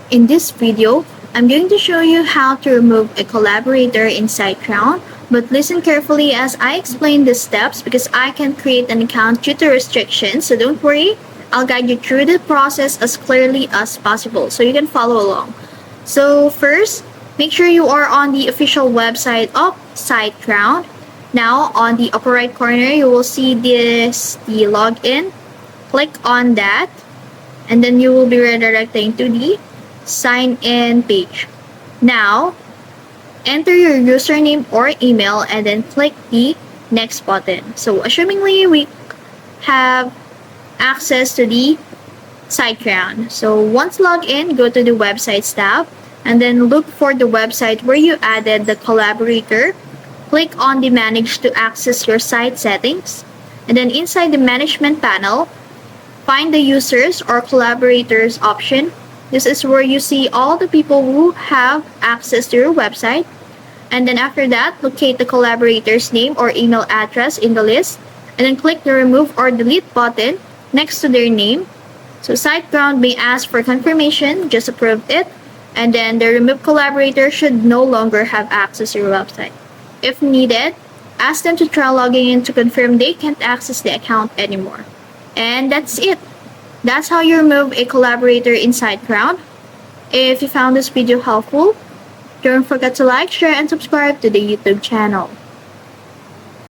In this video, I'm going to show you how to remove a collaborator in SiteGround, but listen carefully as I explain the steps because I can't create an account due to restrictions, so don't worry, I'll guide you through the process as clearly as possible so you can follow along. So first, make sure you are on the official website of SiteGround. Now, on the upper right corner, you will see the login. Click on that, and then you will be redirecting to the sign in page. Now, enter your username or email and then click the next button. So, assumingly we have access to the SiteGround. So, once logged in, go to the websites tab and then look for the website where you added the collaborator. Click on the manage to access your site settings, and then inside the management panel, find the users or collaborators option. This is where you see all the people who have access to your website. And then after that, locate the collaborator's name or email address in the list. And then click the remove or delete button next to their name. So SiteGround may ask for confirmation, just approve it. And then the removed collaborator should no longer have access to your website. If needed, ask them to try logging in to confirm they can't access the account anymore. And that's it. That's how you remove a collaborator in SiteGround. If you found this video helpful, don't forget to like, share, and subscribe to the YouTube channel.